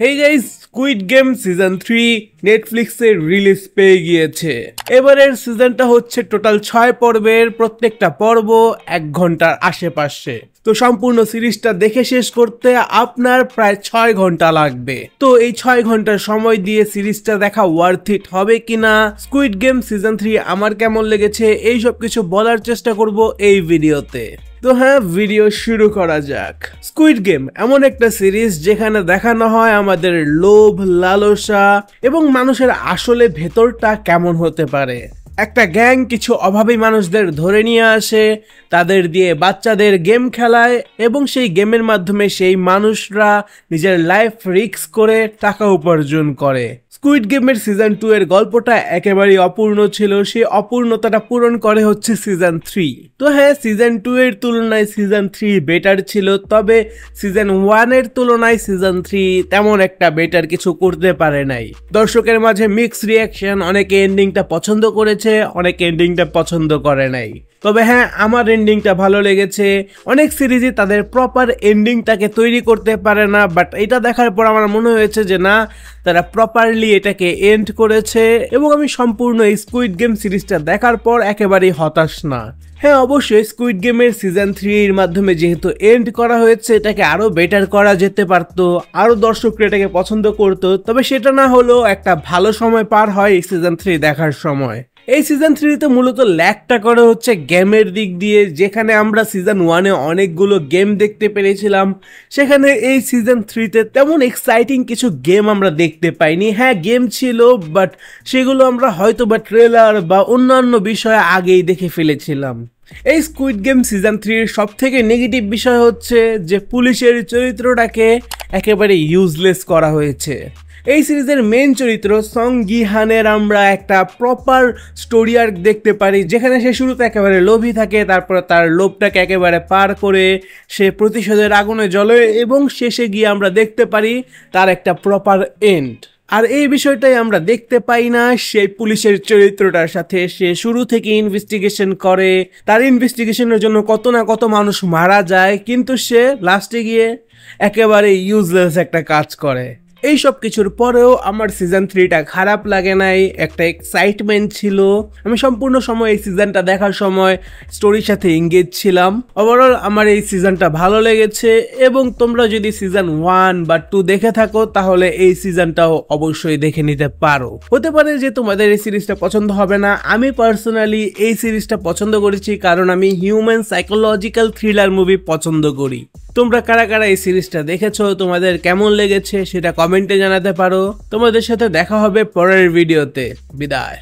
এই guys, squid game season 3 নেটফ্লিক্সে release পেয়ে গিয়েছে। এবারের সিজনটা হচ্ছে টোটাল 6 পর্বের, প্রত্যেকটা পর্ব 1 ঘন্টার আশেপাশে। তো সম্পূর্ণ সিরিজটা দেখে শেষ করতে আপনার প্রায় 6 ঘন্টা লাগবে। তো এই 6 ঘন্টার সময় দিয়ে সিরিজটা দেখা ওয়ার্থ ইট হবে কিনা, স্কুইড গেম সিজন 3 আমার কেমন লেগেছে, এই সব কিছু বলার চেষ্টা করব এই ভিডিওতে। তো হ্যাঁ, ভিডিও শুরু করা যাক। স্কুইড গেম এমন একটা সিরিজ যেখানে দেখানো হয় আমাদের লোভ, লালসা এবং মানুষের আসলে ভেতরটা কেমন হতে পারে। একটা গ্যাং কিছু অভাবী মানুষদের ধরে নিয়ে আসে, তাদের দিয়ে বাচ্চাদের গেম খেলায় এবং সেই গেমের মাধ্যমে সেই মানুষরা নিজের লাইফ রিস্ক করে টাকা উপার্জন করে। স্কুইড গেমের সিজন 2 এর গল্পটা একেবারেই অপূর্ণ ছিল, সেই অপূর্ণতাটা পূরণ করে হচ্ছে সিজন 3। তো হ্যাঁ, সিজন 2 এর তুলনায় সিজন 3 বেটার ছিল, তবে সিজন 1 এর তুলনায় সিজন 3 তেমন একটা বেটার কিছু করতে পারে নাই। দর্শকের মাঝে মিক্স রিয়াকশন, অনেকে এন্ডিংটা পছন্দ করেছে, অনেকে এন্ডিংটা পছন্দ করে নাই। তবে হ্যাঁ, আমার এন্ডিংটা ভালো লেগেছে। অনেক সিরিজই তাদের প্রপার এন্ডিংটাকে তৈরি করতে পারে না, বাট এটা দেখার পর আমার মনে হয়েছে যে না, তারা প্রপারলি এটাকে এন্ড করেছে এবং আমি সম্পূর্ণ এই স্কুইড গেম সিরিজটা দেখার পর একেবারেই হতাশ না। হ্যাঁ, অবশ্যই স্কুইড গেমের সিজন 3 এর মাধ্যমে যেহেতু এন্ড করা হয়েছে, এটাকে আরো বেটার করা যেতে পারতো, আরো দর্শকরা এটাকে পছন্দ করতো। তবে সেটা না হলেও একটা ভালো সময় পার হয় এই সিজন 3 দেখার সময়। এই সিজন 3তে মূলত ল্যাগটা করা হচ্ছে গেমের দিক দিয়ে। যেখানে আমরা সিজন 1-এ অনেকগুলো গেম দেখতে পেরেছিলাম, সেখানে এই সিজন 3তে তেমন এক্সাইটিং কিছু গেম আমরা দেখতে পাইনি। হ্যাঁ, গেম ছিল, বাট সেগুলো আমরা হয়তো বা ট্রেলার বা অন্যান্য বিষয়ে আগেই দেখে ফেলেছিলাম। এই স্কুইড গেম সিজন 3 এর সব থেকে নেগেটিভ বিষয় হচ্ছে যে পুলিশের চরিত্রটাকে একেবারে ইউজলেস করা হয়েছে। এই সিরিজের মেইন চরিত্র সং গি-হানের আমরা একটা প্রপার স্টোরি আর্ক দেখতে পারি, যেখানে সে শুরুতে একেবারে লোভী থাকে, তারপরে তার লোভটাকে একেবারে পার করে সে প্রতিশোধের আগুনে জ্বলে এবং শেষে গিয়ে আমরা দেখতে পারি তার একটা প্রপার এন্ড। আর এই বিষয়টাই আমরা দেখতে পাই না সেই পুলিশের চরিত্রটার সাথে। সে শুরু থেকে ইনভেস্টিগেশন করে, তার ইনভেস্টিগেশনের জন্য কত না কত মানুষ মারা যায়, কিন্তু সে লাস্টে গিয়ে একেবারে ইউজলেস একটা কাজ করে। এই সব কিছুর পরেও আমার সিজন 3টা খারাপ লাগে নাই, একটা এক্সাইটমেন্ট ছিল। আমি সম্পূর্ণ সময় এই সিজনটা দেখার সময় স্টোরির সাথে এঙ্গেজ ছিলাম। ওভারঅল আমার এই সিজনটা ভালো লেগেছে এবং তোমরা যদি সিজন 1 বা 2 দেখে থাকো তাহলে এই সিজনটাও অবশ্যই দেখে নিতে পারো। হতে পারে যে তোমাদের এই সিরিজটা পছন্দ হবে না, আমি পার্সোনালি এই সিরিজটা পছন্দ করেছি কারণ আমি হিউম্যান সাইকোলজিক্যাল থ্রিলার মুভি পছন্দ করি। তোমরা কারা কারা এই সিরিজটা দেখেছো, তোমাদের কেমন লেগেছে সেটা কমেন্টে জানাতে পারো। তোমাদের সাথে দেখা হবে পরের ভিডিওতে। বিদায়।